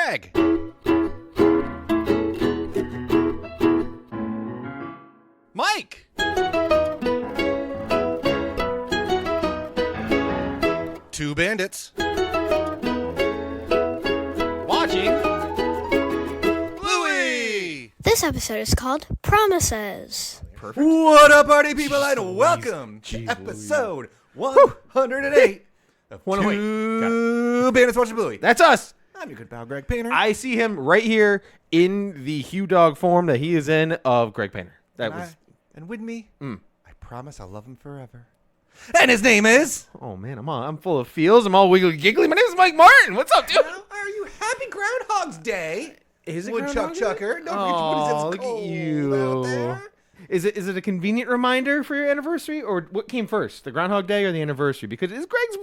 Greg. Mike. Two bandits. Watching Bluey. This episode is called Promises. Perfect. What up, party people, and welcome to episode 108 of Two Bandits Watching Bluey. That's us. I'm your good pal, Greg Painter. I see him right here in the Hugh Dog form that he is in of Greg Painter. And with me, I promise I'll love him forever. And his name is... Oh, man, I'm full of feels. I'm all wiggly giggly. My name is Mike Martin. What's up, dude? How are you? Happy Groundhog's Day. Is it Woodchuck Groundhog Day? Chucker. Oh, look at you. Out there. Is it a convenient reminder for your anniversary? Or what came first, the Groundhog Day or the anniversary? Because it's Greg's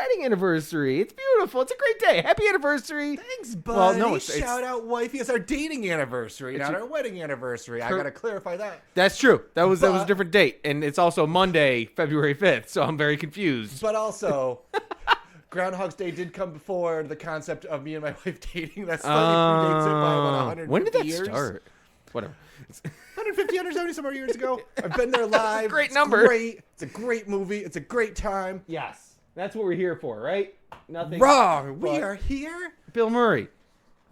wedding anniversary. It's beautiful. It's a great day. Happy anniversary. Thanks, buddy. Well, no, Shout out, wifey. It's our dating anniversary, not our wedding anniversary. I got to clarify that. That's true. That was a different date. And it's also Monday, February 5th. So I'm very confused. But also... Groundhog's Day did come before the concept of me and my wife dating. That slightly predates it by about 150 years. When did that start? Whatever. 150, 170 some more years ago. I've been there live. Great It's number. Great. It's a great movie. It's a great time. Yes. That's what we're here for, right? Nothing. Wrong. We are here Bill Murray.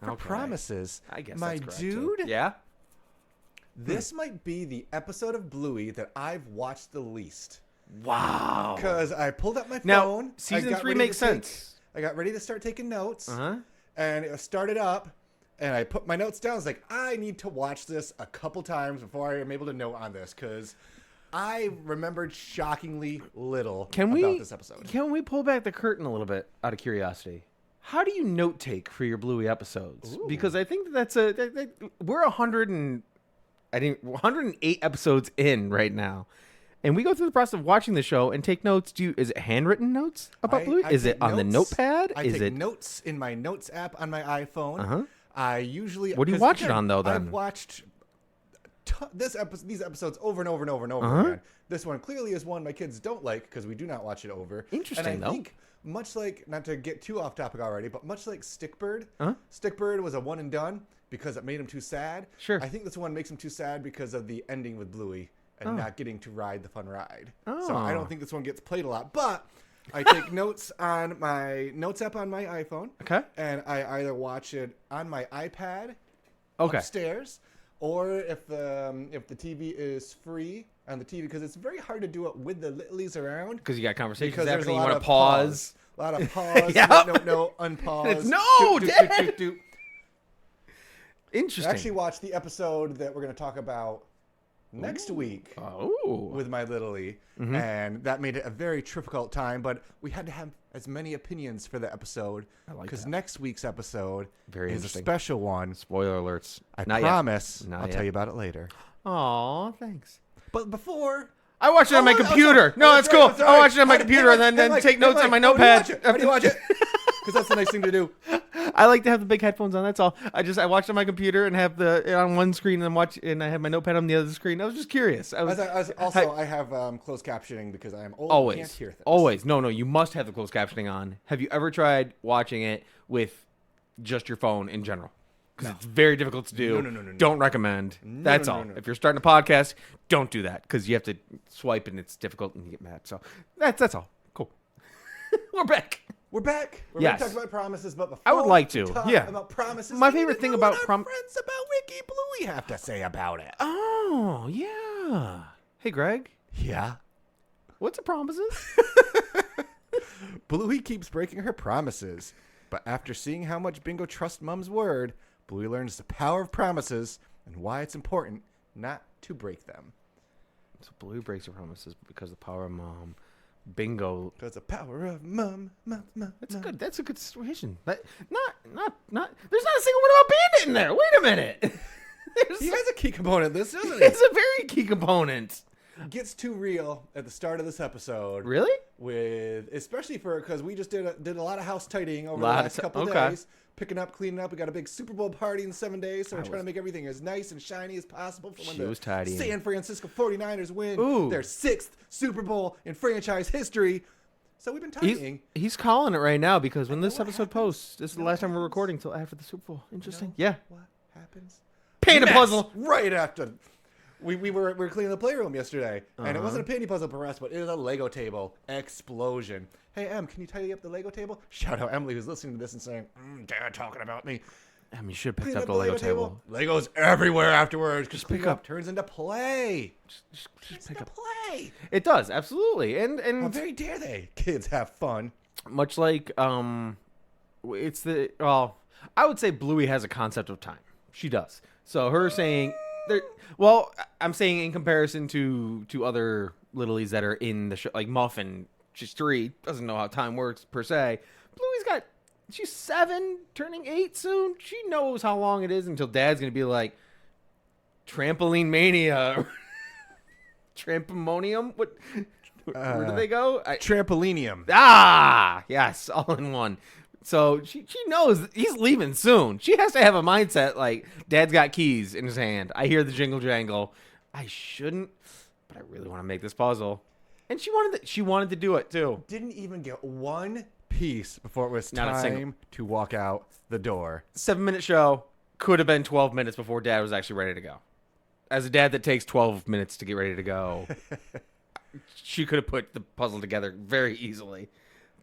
for promises. I guess my that's correct, dude. too. Yeah? This might be the episode of Bluey that I've watched the least. Wow. Because I pulled up my phone. Now, season 3 makes sense. I got ready to start taking notes. Uh-huh. And it started up. And I put my notes down. I was like, I need to watch this a couple times before I am able to note on this. Because I remembered shockingly little about this episode. Can we pull back the curtain a little bit out of curiosity? How do you note take for your Bluey episodes? Ooh. Because I think we're 108 episodes in right now. And we go through the process of watching the show and take notes. Is it handwritten notes about Bluey? Is it on the notepad? I take notes in my notes app on my iPhone. Uh-huh. I usually... What do you watch it on, though, then? I've watched these episodes over and over and over and over again. This one clearly is one my kids don't like because we do not watch it over. Interesting, and I think, much like, not to get too off topic already, but much like Stickbird, Stickbird was a one and done because it made him too sad. Sure. I think this one makes him too sad because of the ending with Bluey and not getting to ride the fun ride. So I don't think this one gets played a lot, but... I take notes on my notes app on my iPhone. Okay. And I either watch it on my iPad upstairs, or if the TV is free on the TV, because it's very hard to do it with the littlies around. Because you got conversations Because happening, there's you a lot want of to pause. A lot of pause. Yep. No, unpause. No, Dad! Interesting. I actually watched the episode that we're going to talk about next week with my Littlie, and that made it a very difficult time, but we had to have as many opinions for the episode because next week's episode is a special one. Spoiler alerts. I promise I'll tell you about it later. Aw, thanks. But before... I watch it on my computer. No, it's cool. I watch it on my computer and then take notes on my notepad. How do you watch it? Because that's the nice thing to do. I like to have the big headphones on. That's all. I watch on my computer and have it on one screen and I have my notepad on the other screen. I was just curious. I have closed captioning because I am old always and can't hear things. Always. No, you must have the closed captioning on. Have you ever tried watching it with just your phone in general? Because it's very difficult to do. No. Don't recommend. That's all. If you're starting a podcast, don't do that because you have to swipe and it's difficult and you get mad. So that's all. Cool. We're back. We're back. We're Yes. going to talk about promises, but before I would like to. we talk Yeah. about promises, My we favorite need to thing know about what our friends about Wiki Bluey have to say about it. Oh, yeah. Hey, Greg. Yeah. What's the promises? Bluey keeps breaking her promises, but after seeing how much Bingo trusts Mom's word, Bluey learns the power of promises and why it's important not to break them. So Bluey breaks her promises because of the power of Mom. Bingo. Because the power of Mom. That's a good situation. Not. There's not a single word about Bandit in there. Wait a minute. He has a key component in this, doesn't he? It's a very key component. Gets too real at the start of this episode. Really? Especially because we just did a lot of house tidying over the last couple days. Picking up, cleaning up. We got a big Super Bowl party in 7 days, so we're trying to make everything as nice and shiny as possible for when the San Francisco 49ers win their 6th Super Bowl in franchise history. So we've been talking. He's calling it right now because when this episode posts, this is the last time we're recording till after the Super Bowl. Interesting. Yeah. What happens? Paint a puzzle. Right after. We were cleaning the playroom yesterday, and it wasn't a penny puzzle for us, but it was a Lego table explosion. Hey, Em, can you tidy up the Lego table? Shout out Emily, who's listening to this and saying, Dad talking about me. You should have picked up the Lego table. Legos everywhere afterwards. Just pick up. Turns into play. Just pick up. Play. It does, absolutely. And How very dare they? Kids have fun. Much like, it's the, well, I would say Bluey has a concept of time. She does. So her saying... Well, I'm saying in comparison to other littlies that are in the show, like Muffin, she's 3, doesn't know how time works per se. She's 7, turning 8 soon. She knows how long it is until Dad's gonna be like, trampoline mania, trampomonium. What? Where do they go? Trampolinium. Yes, all in one. So she knows he's leaving soon. She has to have a mindset like, Dad's got keys in his hand. I hear the jingle jangle. I shouldn't, but I really want to make this puzzle. And she wanted to do it too. Didn't even get one piece before it was time to walk out the door. 7-minute show. Could have been 12 minutes before Dad was actually ready to go. As a dad that takes 12 minutes to get ready to go, she could have put the puzzle together very easily.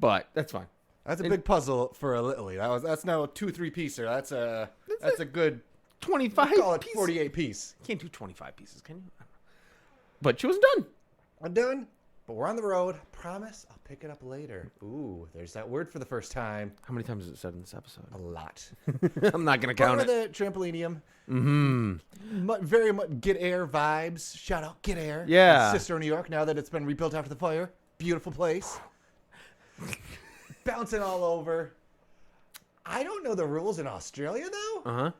But that's fine. That's a big puzzle for a Lily. That's now a 2-3 piecer. That's a good 25. Call it 48 piece. You can't do 25 pieces, can you? But she was done. I'm done. But we're on the road. Promise I'll pick it up later. Ooh, there's that word for the first time. How many times is it said in this episode? A lot. I'm not gonna count it. The trampolinium. Very much Get Air vibes. Shout out Get Air. Yeah. Sister of New York. Now that it's been rebuilt after the fire. Beautiful place. Bouncing all over. I don't know the rules in Australia though.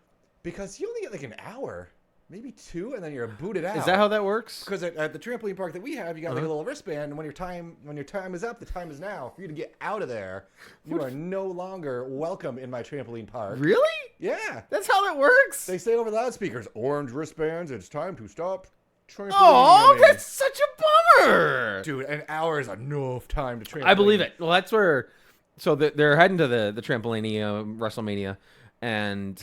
Because you only get like an hour, maybe 2, and then you're booted out. Is that how that works? Because at the trampoline park that we have, you got like a little wristband, and when your time is up, the time is now. For you to get out of there, you are no longer welcome in my trampoline park. Really? Yeah. That's how it works? They say over the loudspeakers, orange wristbands, it's time to stop trampoline. Oh, that's such a bummer. Dude, an hour is enough time to trampoline. I believe it. Well, that's where... So they're heading to the trampoline WrestleMania, and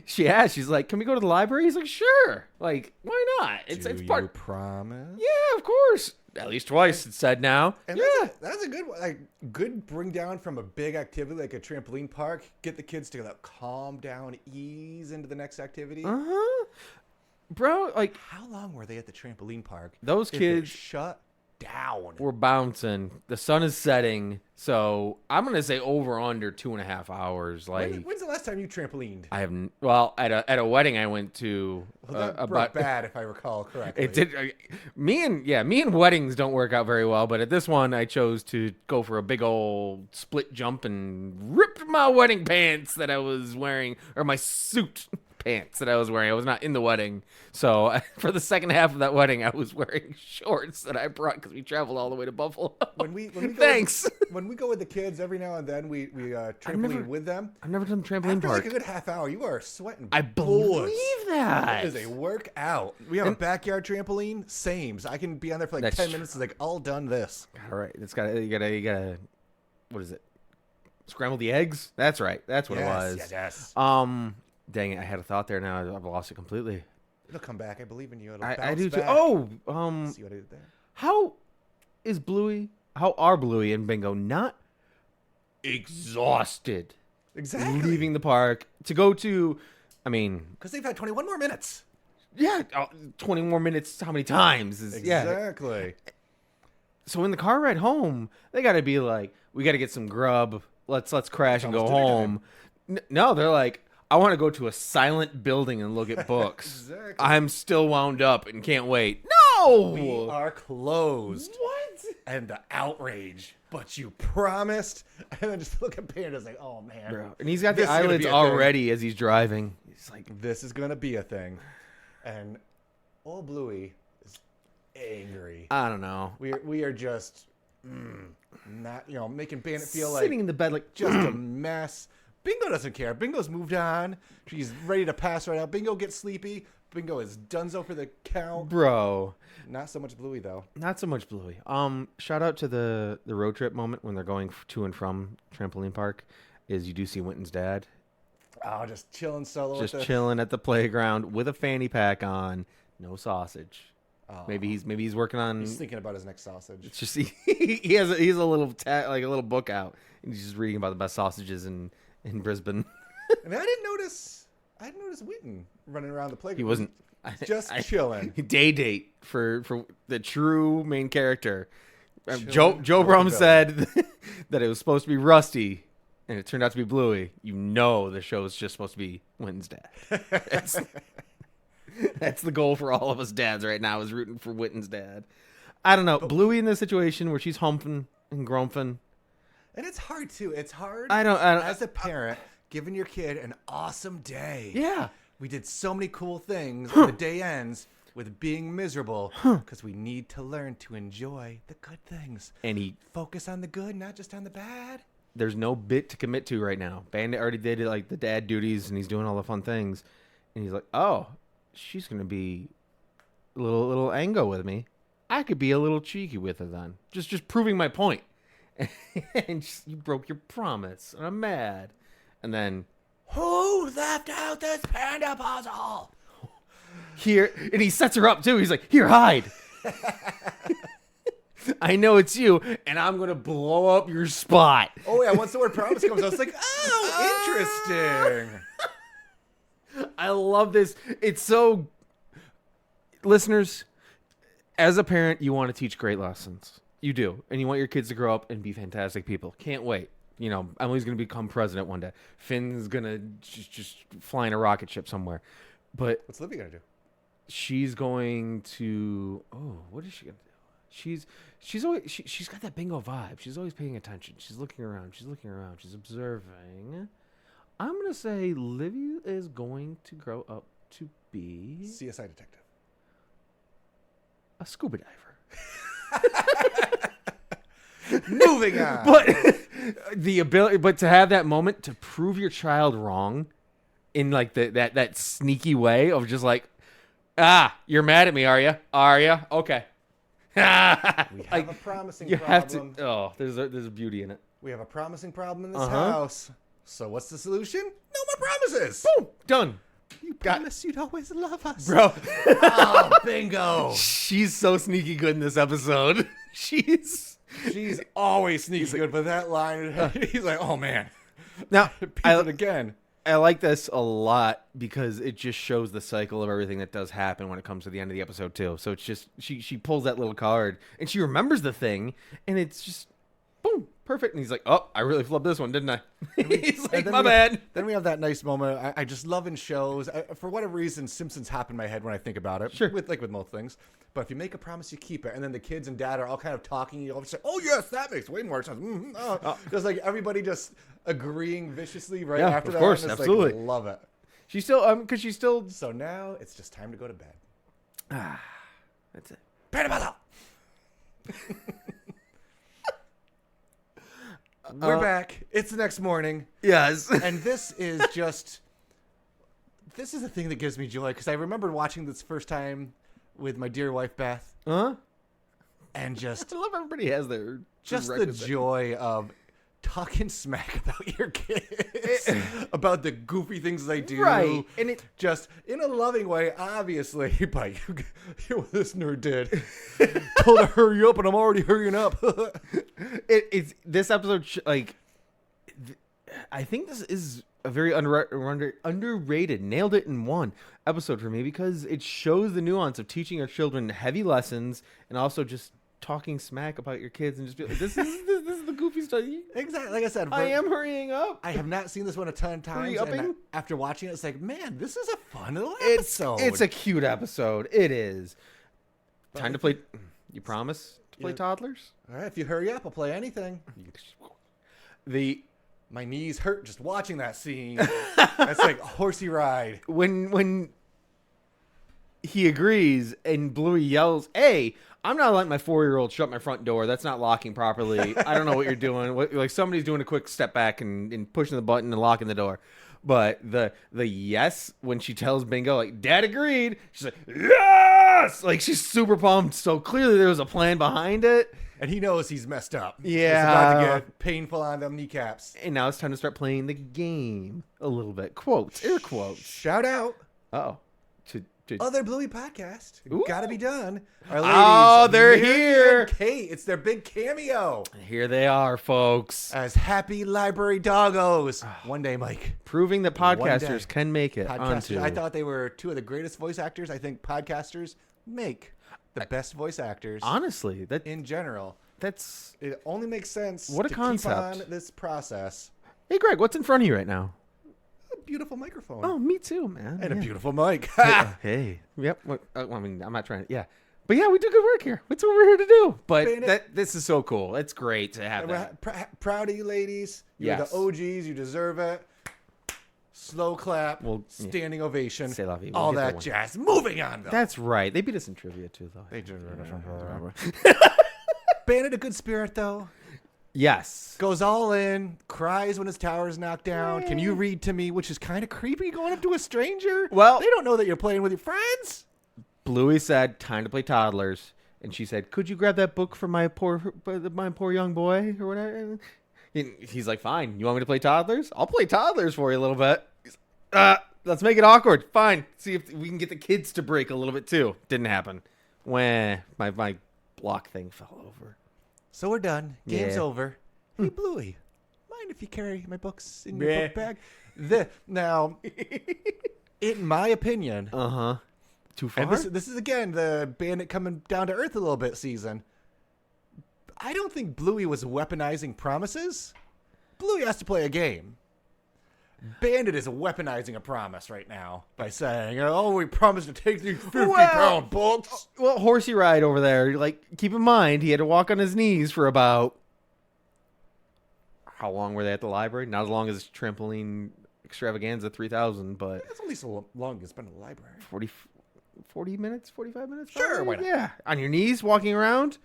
she's like, "Can we go to the library?" He's like, "Sure." Like, why not? It's part. You promise? Yeah, of course. At least twice it's said now. And that's a good one. Like, good bring down from a big activity like a trampoline park. Get the kids to like calm down, ease into the next activity. Bro, like, how long were they at the trampoline park? Those kids shut down. We're bouncing. The sun is setting, so I'm gonna say over under 2.5 hours. Like, when's the last time you trampolined? I haven't. Well, at a wedding I went to. That broke bad, if I recall correctly. It did. Me and weddings don't work out very well, but at this one I chose to go for a big old split jump and ripped my wedding pants that I was wearing, or my suit pants that I was wearing. I was not in the wedding. So for the second half of that wedding, I was wearing shorts that I brought because we traveled all the way to Buffalo. When we Thanks. When we go with the kids, every now and then we trampoline with them. I've never done the trampoline After park. like a good half hour, you are sweating. I believe that. It is a workout. We have a backyard trampoline. Same. So I can be on there for like 10 minutes. It's like all done this. All right. You gotta. What is it? Scramble the eggs. That's right. That's what it was. Yes. Dang it! I had a thought there. Now I've lost it completely. It'll come back. I believe in you. I do too. Back. Oh, see what I did there. How are Bluey and Bingo not exhausted? Exactly. Leaving the park to go to, because they've had 21 more minutes. Yeah, 20 more minutes. How many times? Exactly. Yeah. So in the car ride home, they got to be like, we got to get some grub. Let's crash and go home. No, they're like, I want to go to a silent building and look at books. Exactly. I'm still wound up and can't wait. No! We are closed. What? And the outrage. But you promised. And then just look at Panda's like, oh, man. Bro. And he's got the eyelids already as he's driving. He's like, this is going to be a thing. And old Bluey is angry. I don't know. We are just not, making Bandit feel like sitting in the bed like just a mess. Bingo doesn't care. Bingo's moved on. She's ready to pass right out. Bingo gets sleepy. Bingo is donezo for the count. Bro. Not so much Bluey, though. Not so much Bluey. Shout out to the road trip moment when they're going to and from trampoline park. Is you do see Winton's dad. Oh, just chilling solo. Just chilling at the playground with a fanny pack on. No sausage. Oh. Maybe he's working on. He's thinking about his next sausage. It's just he has a little like a little book out, and he's just reading about the best sausages in Brisbane. I mean, I didn't notice Winton running around the playground. He wasn't just chilling. Day date for the true main character. Joe Brum said that it was supposed to be Rusty, and it turned out to be Bluey. You know the show is just supposed to be Winton's dad. That's the goal for all of us dads right now, is rooting for Winton's dad. I don't know. Bluey in this situation where she's humping and grumping. And it's hard, too. It's hard I don't as a parent, giving your kid an awesome day. Yeah. We did so many cool things, and the day ends with being miserable because we need to learn to enjoy the good things. And he focus on the good, not just on the bad. There's no bit to commit to right now. Bandit already did like the dad duties, and he's doing all the fun things. And he's like, oh, she's going to be a little ango with me. I could be a little cheeky with her then. Just proving my point. And you broke your promise, and I'm mad. And then, who left out this panda puzzle? Here, and he sets her up too. He's like, here, hide. I know it's you, and I'm going to blow up your spot. Oh, yeah, once the word promise comes, I was like, oh, interesting. I love this. It's so... Listeners, as a parent, you want to teach great lessons. You do. And you want your kids to grow up and be fantastic people. Can't wait. You know, Emily's going to become president one day. Finn's going to just fly in a rocket ship somewhere. But... what's Livy going to do? She's going to... oh, what is she going to do? She's got that bingo vibe. She's always paying attention. She's looking around. She's observing. I'm going to say Livy is going to grow up to be... CSI detective. A scuba diver. Moving on. But to have that moment to prove your child wrong in like that sneaky way of just like, you're mad at me, are you? Are you? Okay. We have a promising problem. Have to. Oh, there's a beauty in it. We have a promising problem in this house. So what's the solution? No more promises. Boom. Done. You promised you'd always love us. Bro. Oh, bingo. She's so sneaky good in this episode. She's always sneaky good, but that line, he's like, oh, man. Now, it again. I like this a lot because it just shows the cycle of everything that does happen when it comes to the end of the episode, too. So it's just, she pulls that little card, and she remembers the thing, and it's just, boom, perfect. And he's like, oh, I really flubbed this one, didn't I? He's like, my bad. Then we have that nice moment. I just love in shows. For whatever reason, Simpsons hop in my head when I think about it. Sure. With most things. But if you make a promise, you keep it. And then the kids and dad are all kind of talking. You always say, oh, yes, that makes way more sense. Just like everybody just agreeing viciously after that. Of course, and it's absolutely. Like, love it. She's still, because she's still. So now it's just time to go to bed. That's it. Panda puzzle. We're back. It's the next morning. Yes. And this is a thing that gives me joy because I remember watching this first time with my dear wife, Beth. Huh? And just... I love everybody has their... just the joy of talking smack about your kids. About the goofy things they do. Right. And it... just in a loving way, obviously. But you what this nerd did. Told her hurry up and I'm already hurrying up. It's this episode, I think this is a very underrated, nailed it in one episode for me because it shows the nuance of teaching our children heavy lessons and also just talking smack about your kids and just be like, this is the goofy stuff. Exactly. Like I said, I am hurrying up. I have not seen this one a ton of times. And after watching it, it's like, man, this is a fun little episode. It's a cute episode. It is. Time to play. You promise to play toddlers? All right. If you hurry up, I'll play anything. My knees hurt just watching that scene. That's like a horsey ride. When he agrees and Bluey yells, hey, I'm not letting my 4-year-old shut my front door. That's not locking properly. I don't know what you're doing. Like somebody's doing a quick step back and pushing the button and locking the door. But the yes, when she tells Bingo, like, Dad agreed, she's like, yes! Like, she's super pumped. So clearly there was a plan behind it. And he knows he's messed up. Yeah. It's about to get painful on them kneecaps. And now it's time to start playing the game a little bit. Quotes, air quotes. Shout out. Uh-oh. To other Bluey podcast. Ooh. Gotta be done. Our ladies, Oh, they're Mary here. and Kate. It's their big cameo. Here they are, folks. As happy library doggos. One day, Mike. Proving that One podcasters day. can make it Podcasters. onto. I thought they were two of the greatest voice actors. I think podcasters make the best voice actors. Honestly, in general. that's. It only makes sense What a to concept. keep on this process. Hey, Greg, what's in front of you right now? A beautiful microphone. Oh, me too, man. And a Yeah. beautiful mic. Hey. Yep. Well, I mean, I'm not trying to. Yeah. But yeah, we do good work here. That's what we're here to do. But this is so cool. It's great to have that. Proud of you, ladies. You're Yes. the OGs. You deserve it. Slow clap. Well, yeah. Standing ovation. C'est la vie. We'll all get that that one. jazz. Moving on, though. That's right. They beat us in trivia too, though. They just Bandit, a good spirit, though. Yes. Goes all in. Cries when his tower's knocked down. Can you read to me? Which is kind of creepy going up to a stranger. Well, they don't know that you're playing with your friends. Bluey said, "Time to play toddlers," and she said, "Could you grab that book for my poor young boy or whatever?" And he's like, "Fine. You want me to play toddlers? I'll play toddlers for you a little bit." Let's make it awkward. Fine. See if we can get the kids to break a little bit too. Didn't happen. When my block thing fell over. So we're done. Game's Yeah. over. Hey, Bluey, mind if you carry my books in your book bag? Now, in my opinion, Too far. and this is again the Bandit coming down to earth a little bit season. I don't think Bluey was weaponizing promises. Bluey has to play a game. Bandit is weaponizing a promise right now by saying, "Oh, we promised to take these 50-pound books." Well, horsey ride over there. Like, keep in mind, he had to walk on his knees for about. How long were they at the library? Not as long as Trampoline Extravaganza 3000, but That's only so long it's been in the library. 40 minutes, 45 minutes. Sure, probably? why not? Yeah, on your knees, walking around.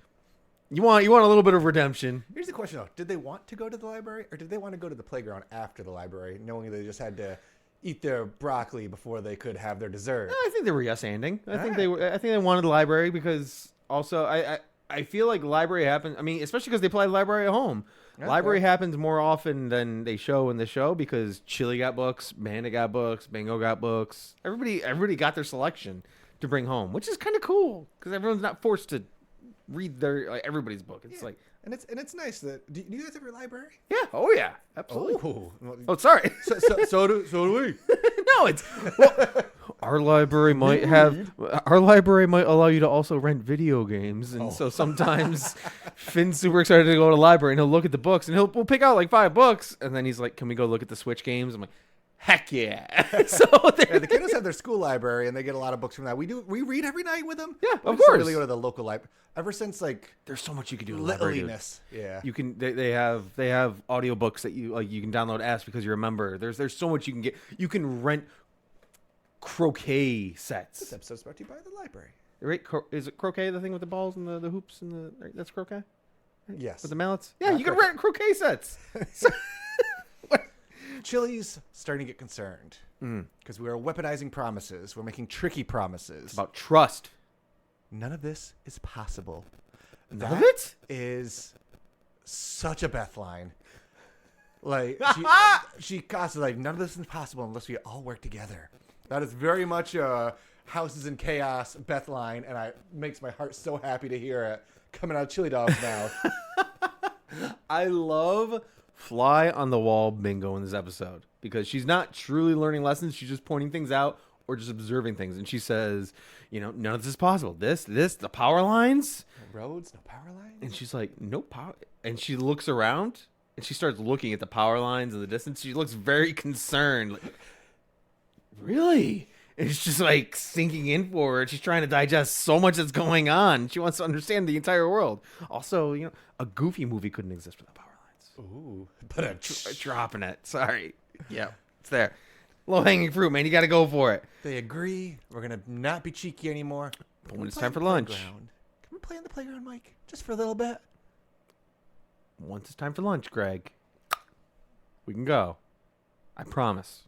You want a little bit of redemption. Here's the question, though. Did they want to go to the library, or did they want to go to the playground after the library, knowing they just had to eat their broccoli before they could have their dessert? I think they were yes-anding. I think they wanted the library because also I feel like library happens. I mean, especially because they play library at home. Yeah, Library fair. happens more often than they show in the show because Chili got books, Bandit got books, Bingo got books. Everybody got their selection to bring home, which is kind of cool because everyone's not forced to read everybody's book. It's like, and it's nice that. Do you guys have a library? yeah, oh yeah, absolutely. Oh, Sorry. so do we. No, it's our library might allow you to also rent video games, and so sometimes Finn's super excited to go to the library, and he'll look at the books, and we'll pick out like 5 books, and then he's like, "Can we go look at the Switch games?" I'm like, "Heck yeah!" So the kiddos have their school library, and they get a lot of books from that. We read every night with them. Yeah, we of just course. Really go to the local library. Ever since there's so much you can do in the library, dude. littleness. Yeah. You can they have audiobooks that you can download apps because you're a member. There's so much you can get. You can rent croquet This sets. episode's brought to you by the library. Right? Is it croquet, the thing with the balls and the hoops and right? That's croquet? Yes. With the mallets? Yeah, Not you can croquet. rent croquet sets. Chili's starting to get concerned because we are weaponizing promises. We're making tricky promises. It's about trust. None of this is possible. None of it? Is such a Beth line. Like she constantly none of this is possible unless we all work together. That is very much a houses in chaos Beth line, and it makes my heart so happy to hear it coming out of Chili Dog's mouth. I love fly on the wall bingo in this episode because she's not truly learning lessons. She's just pointing things out or just observing things. And she says, none of this is possible. The power lines. No roads, no power lines. And she's like, no power. And she looks around and she starts looking at the power lines in the distance. She looks very concerned. Like, really? And it's just like sinking in for her. She's trying to digest so much that's going on. She wants to understand the entire world. Also, a Goofy movie couldn't exist without power lines. Ooh, but Dropping it. Sorry. Yeah, it's there. Low hanging fruit, man. You got to go for it. they agree. We're gonna not be cheeky anymore. But when it's time for lunch, Can we play on the playground, Mike? Just for a little bit? Once it's time for lunch, Greg, we can go. I promise.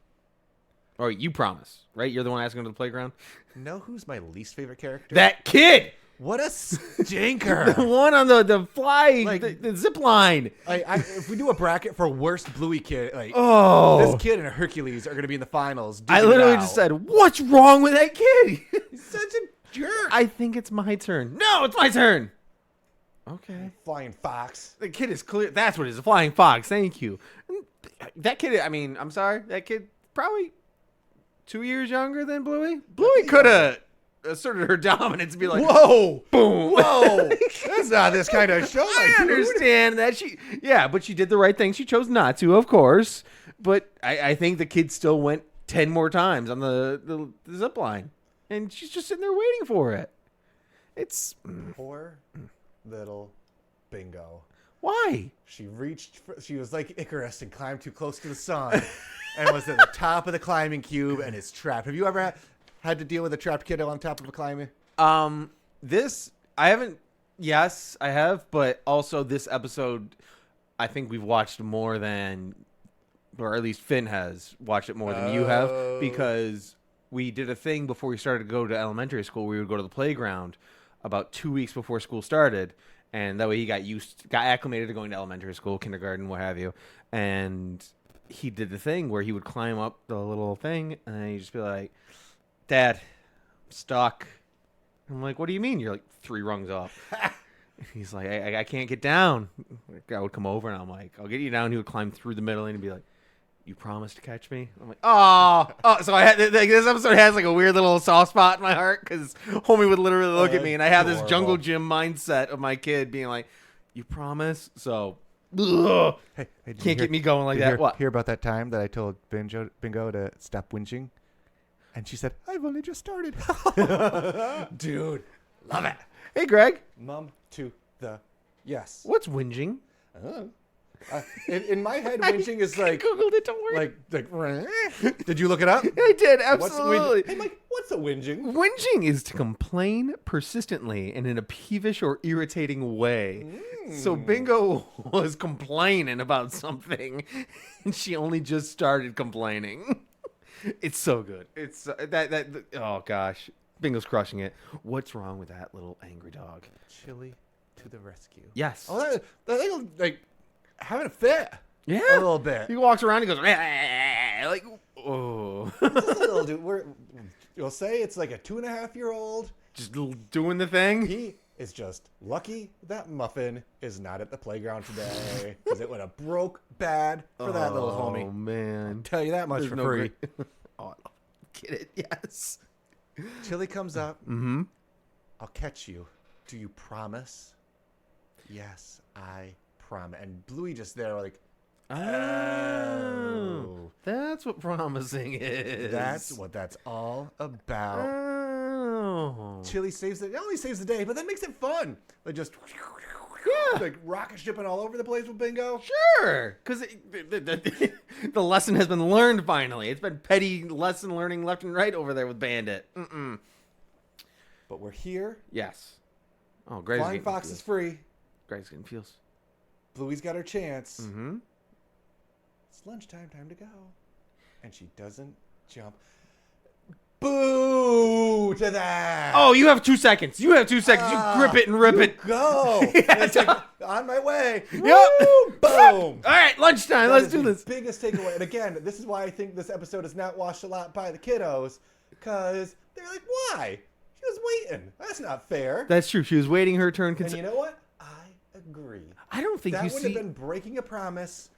Or you promise, right? You're the one asking to the playground? Know who's my least favorite character? That kid! What a stinker. The one on the fly, the zip line. If we do a bracket for worst Bluey kid, Oh. this kid and Hercules are going to be in the finals. I literally just said, what's wrong with that kid? He's such a jerk. I think it's my turn. No, it's my turn. Okay. Flying fox. The kid is clear. That's what it is. A flying fox. Thank you. That kid, I mean, I'm sorry. That kid probably 2 years younger than Bluey. Bluey could have asserted her dominance and be like, whoa, boom. Whoa. That's not this kind of show. I understand that but she did the right thing. She chose not to, of course. But I think the kid still went 10 more times on the zip line. And she's just sitting there waiting for it. It's poor little Bingo. Why? She was like Icarus and climbed too close to the sun and was at the top of the climbing cube and is trapped. Have you ever had to deal with a trapped kiddo on top of a climbing? I haven't. Yes, I have, but also this episode, I think we've watched more than, or at least Finn has watched it more than you have, because we did a thing before we started to go to elementary school. We would go to the playground about 2 weeks before school started, and that way he got acclimated to going to elementary school, kindergarten, what have you. And he did the thing where he would climb up the little thing, and then he'd just be like, "Dad, I'm stuck." I'm like, "What do you mean? You're like 3 rungs up." He's like, I can't get down. I would come over, and I'm like, "I'll get you down." He would climb through the middle and be like, "You promised to catch me?" I'm like, oh. So I had this episode has like a weird little soft spot in my heart because homie would literally look at me, and I have this jungle gym mindset of my kid being like, "You promise?" So, hey, can't get me going like that. What? Hear about that time that I told Bingo to stop whinging? And she said, "I've only just started." Dude, love it. Hey, Greg. Mom to the yes. What's whinging? In my head, whinging is like Googled it. Don't worry. Like. Did you look it up? I did, absolutely. Hey, Mike, what's a whinging? Whinging is to complain persistently and in a peevish or irritating way. So Bingo was complaining about something, and she only just started complaining. It's so good. It's oh gosh, Bingo's crushing it. What's wrong with that little angry dog? Chili to the rescue. Yes. Oh, that thing like having a fit. Yeah, a little bit. He walks around. He goes like, oh. Just a little dude. You'll say it's like a 2.5-year-old just doing the thing. He is just lucky that Muffin is not at the playground today because it would have broke bad for that little homie. Oh man, I'll tell you that much for free. Oh, get it? Yes. Chili comes up. Mm-hmm. I'll catch you. Do you promise? Yes, I promise. And Bluey just there like, oh, that's what promising is. That's what that's all about. Oh. Chili not only saves the day, but that makes it fun. Like just like rocket shipping all over the place with Bingo. Sure, because the lesson has been learned finally. It's been petty lesson learning left and right over there with Bandit. But we're here. Yes. Oh, Greg's Flying Fox is free. Greg's getting feels. Bluey's got her chance. Mm-hmm. It's lunchtime, time to go. And she doesn't jump. Boo to that. Oh, you have 2 seconds. You have 2 seconds. You grip it and rip it. Go. It's like, on my way. Yep. Woo, boom. All right, lunchtime. Let's do this. Biggest takeaway. And again, this is why I think this episode is not watched a lot by the kiddos. Because they're like, why? She was waiting. That's not fair. That's true. She was waiting her turn. And you know what? I agree. I don't think that would have been breaking a promise.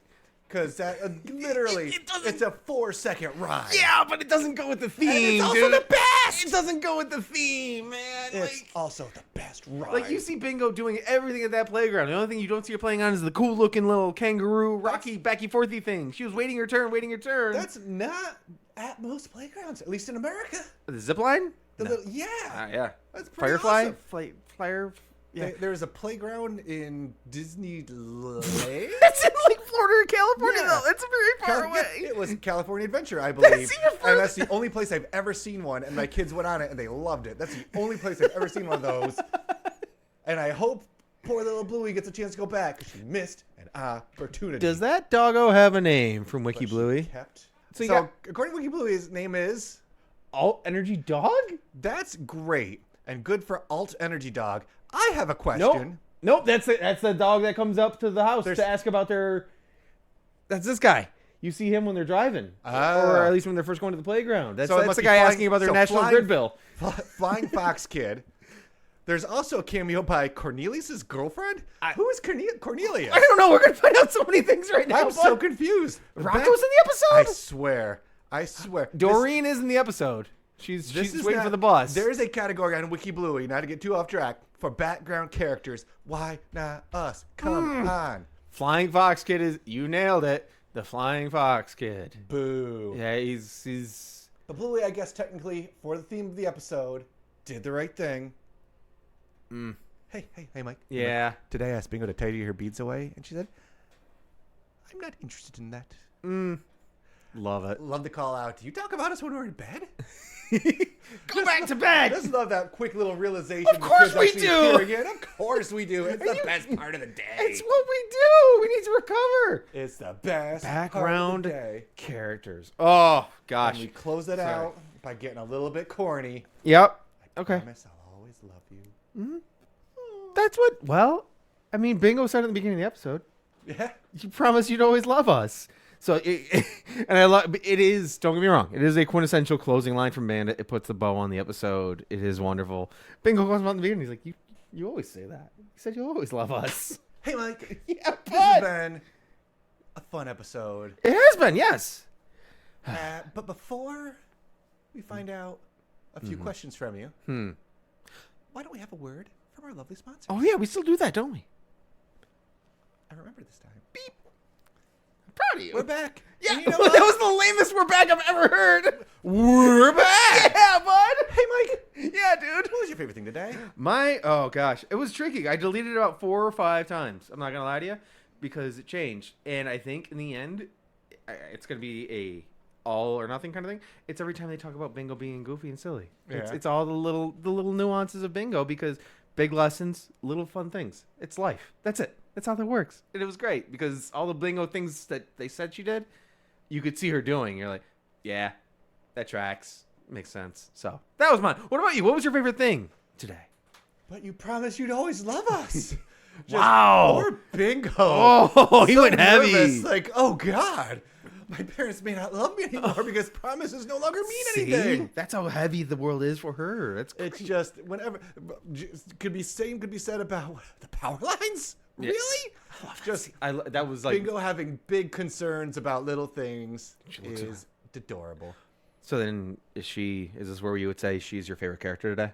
Because that literally, it's a 4-second ride. Yeah, but it doesn't go with the theme. And it's also the best. It doesn't go with the theme, man. It's also the best ride. Like you see Bingo doing everything at that playground. The only thing you don't see her playing on is the cool-looking little kangaroo, rocky, backy-forthy thing. She was waiting her turn. That's not at most playgrounds, at least in America. The zip line? Yeah. Yeah. That's pretty Firefly? awesome. Flyer. Yeah. There's a playground in Disneyland. That's in like Florida or California, though. It's very far away. It was California Adventure, I believe. That's even further. And that's the only place I've ever seen one, and my kids went on it, and they loved it. That's the only place I've ever seen one of those. And I hope poor little Bluey gets a chance to go back because she missed an opportunity. Does that doggo have a name from Wiki But she Bluey? kept. So according to Wiki Bluey, his name is Alt Energy Dog? That's great and good for Alt Energy Dog. I have a question. Nope. That's the dog that comes up to the house to ask about their. That's this guy. You see him when they're driving, or at least when they're first going to the playground. That's the guy asking about their National Grid bill. Flying Fox Kid. There's also a cameo by Cornelius' girlfriend. Who is Cornelia? I don't know. We're gonna find out so many things right now. I'm so confused. Rocco's in the episode. I swear. Doreen is in the episode. She's waiting for the bus. There is a category on Wiki Bluey, not to get too off track, for background characters. Why not us? Come on. Flying Fox Kid is. You nailed it. The Flying Fox Kid. Boo. Yeah, he's. But Bluey, I guess technically, for the theme of the episode, did the right thing. Hey, Mike. Yeah. Mike, today I asked Bingo to tidy her beads away, and she said, I'm not interested in that. Love it. Love the call out. Do you talk about us when we're in bed? Go back to bed. Just love that quick little realization. Of course we do. Of course we do. It's the best part of the day. It's what we do. We need to recover. It's the best background part of the day. Characters. Oh, gosh. And we close it out by getting a little bit corny. Yep. I promise I'll always love you. That's what, well, I mean, Bingo said at the beginning of the episode. Yeah. You promised you'd always love us. So, and I love it is, don't get me wrong, it is a quintessential closing line from Bandit. It puts the bow on the episode. It is wonderful. Bingo comes out in the beginning. He's like, you always say that. You said you always love us. Hey, Mike. Yeah, this has been a fun episode. It has been, yes. But before we find out a few questions from you, why don't we have a word from our lovely sponsor? Oh, yeah, we still do that, don't we? I remember this time. Beep. I'm proud of you. We're back. Yeah, you know that was the lamest we're back I've ever heard. We're back. Yeah, bud. Hey, Mike. Yeah, dude. What was your favorite thing today? Oh, gosh. It was tricky. I deleted it about 4 or 5 times. I'm not going to lie to you because it changed. And I think in the end, it's going to be a all or nothing kind of thing. It's every time they talk about Bingo being goofy and silly. Yeah. It's all the little nuances of Bingo because big lessons, little fun things. It's life. That's it. That's how that works. And it was great because all the Bingo things that they said she did, you could see her doing. You're like, yeah, that tracks. Makes sense. So that was mine. What about you? What was your favorite thing today? But you promised you'd always love us. Wow. Poor Bingo. Oh, he went heavy. Nervous, like, oh, God. My parents may not love me anymore because promises no longer mean anything. That's how heavy the world is for her. It's just whenever could be said about the power lines. Yeah. Really? Just that was like Bingo having big concerns about little things is adorable. So then is this where you would say she's your favorite character today?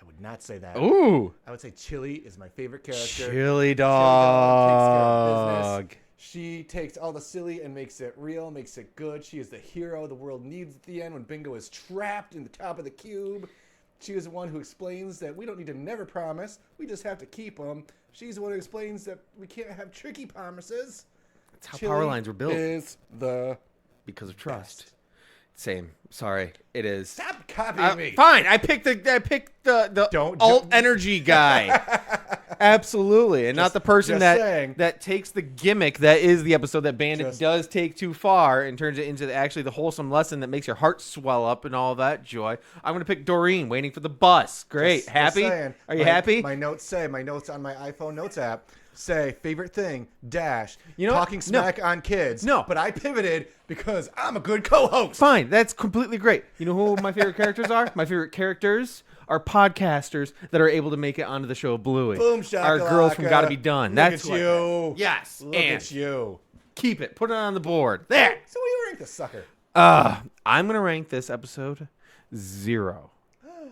I would not say that. Ooh. I would say Chili is my favorite character. Chili dog. She takes all the silly and makes it real, makes it good. She is the hero the world needs at the end when Bingo is trapped in the top of the cube. She is the one who explains that we don't need to never promise. We just have to keep them. She's the one who explains that we can't have tricky promises. That's how power lines were built. Because of trust. Best. Same. Sorry, it is. Stop copying me. Fine. I picked the alt energy guy. Absolutely, and not the person that takes the gimmick that is the episode that Bandit does take too far and turns it into the wholesome lesson that makes your heart swell up and all that joy. I'm gonna pick Doreen, waiting for the bus. Great, happy? Are you happy? My notes on my iPhone notes app say favorite thing -- you know talking smack on kids. No, but I pivoted because I'm a good co-host. Fine, that's completely great. You know who my favorite characters are? My favorite characters are podcasters that are able to make it onto the show Bluey. Boom shakalaka. Our girls from Gotta Be Done. That's you. Yes. Look at you. Keep it. Put it on the board. There. So what do you rank this sucker? I'm going to rank this episode 0.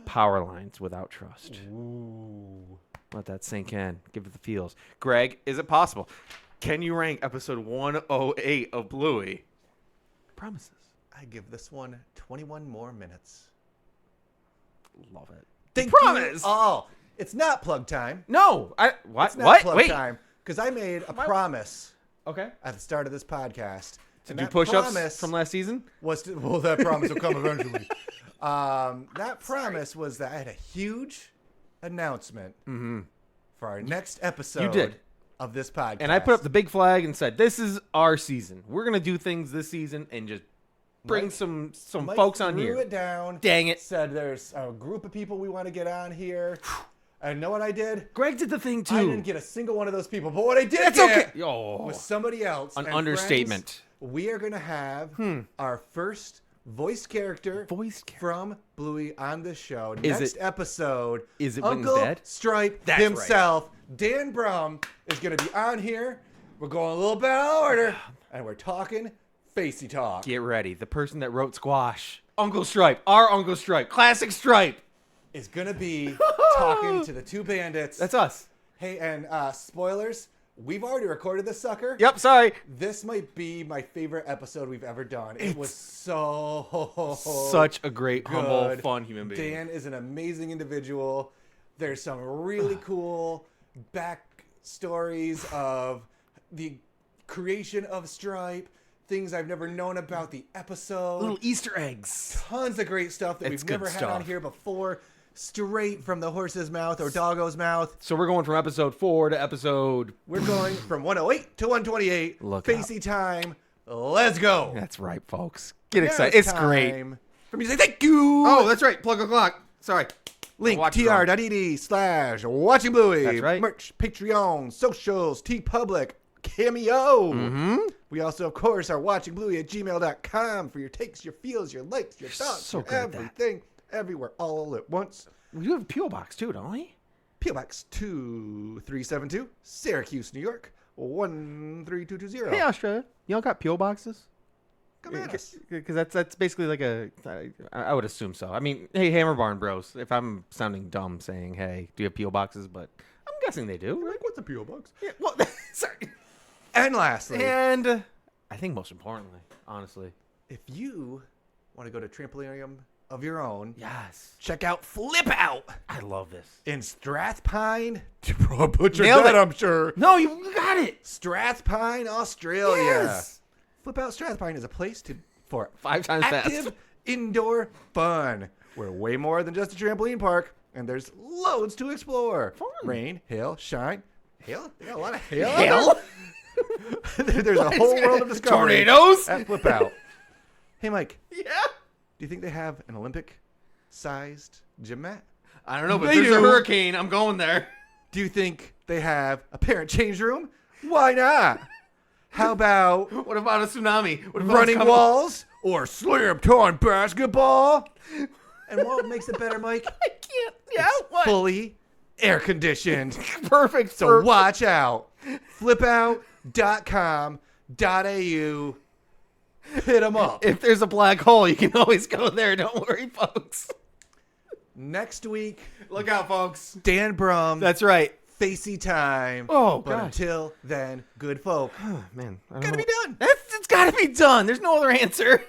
Power lines without trust. Ooh. Let that sink in. Give it the feels. Greg, is it possible? Can you rank episode 108 of Bluey? Promises. I give this one 21 more minutes. Love it. Thank Promise. You all. It's not plug time. No. What? It's not plug time. Because I made a promise. Okay. At the start of this podcast. To do push-ups from last season? That promise will come eventually. That promise was that I had a huge announcement for our next episode You did. of this podcast. And I put up the big flag and said, this is our season. We're going to do things this season and just bring Mike- some Mike folks on threw here. it down. Dang it. Said there's a group of people we want to get on here. And know what I did? Greg did the thing, too. I didn't get a single one of those people. But what I did That's get okay. Oh. was somebody else. An And understatement. friends, we are going to have our first voice character from Bluey on this show. Next episode, is it Uncle Winton's dad? Stripe That's himself, Dan Brum, is going to be on here. We're going a little bit out of order, and we're talking Facey Talk. Get ready. The person that wrote Squash. Uncle Stripe. Our Uncle Stripe. Classic Stripe. Is going to be talking to the two bandits. That's us. Hey, and spoilers, we've already recorded this sucker. Yep, sorry. This might be my favorite episode we've ever done. It was so Such a great, humble, good. fun human being. Dan is an amazing individual. There's some really cool backstories of the creation of Stripe, things I've never known about the episode. Little Easter eggs. Tons of great stuff that It's we've never good had stuff. on here before. Straight from the horse's mouth or doggo's mouth. So we're going from episode 4 to episode... We're going from 108 to 128. Look Facey time. Let's go. That's right, folks. Get Now excited. It's great. time for me to say thank you. Oh, that's right. Plug a clock. Sorry. Link Watch it wrong. tr.ed/watching Bluey. That's right. Merch, Patreon, socials, TeePublic, Cameo. Mm-hmm. We also, of course, are watching Bluey at gmail.com for your takes, your feels, your likes, your thoughts, so your good at that. everything, everywhere, all at once. We do have a P.O. box, too, don't we? P.O. Box 2372, Syracuse, New York, 13220. Hey, Australia. Y'all got P.O. boxes? Come at us. Because that's basically like I would assume so. I mean, hey, Hammer Barn Bros, if I'm sounding dumb saying, hey, do you have P.O. boxes? But I'm guessing they do. Like, what's a P.O. Box? Yeah, well, sorry. And lastly, And I think most importantly, honestly. if you want to go to trampolinarium of your own, Yes. check out Flip Out I love this. in Strathpine. Butchered Nailed that, it. I'm sure. No, you got it. Strathpine, Australia. Yes. Flip Out Strathpine is a place for 5 times active fast. indoor fun. We're way more than just a trampoline park, and there's loads to explore. Fun. Rain, hail, shine. Hail? They got a lot of hail. Hail? There's a whole world of discovery. Tornadoes? At Flip Out. Hey, Mike, Yeah. do you think they have an Olympic-sized gym mat? I don't know, but They there's a do. hurricane. I'm going there. Do you think they have a parent change room? Why not? How about What about a tsunami? What about running it's coming- walls or slam time basketball? And what makes it better, Mike? I can't. Yeah, what? Fully air conditioned. Perfect. So watch out. Flipout.com.au. Hit them up. If there's a black hole, you can always go there. Don't worry, folks. Next week, Look out, folks. Dan Brum. That's right. Facey time. Oh, but God. until then, good folk. Man, Gotta be done. It's got to be done. There's no other answer.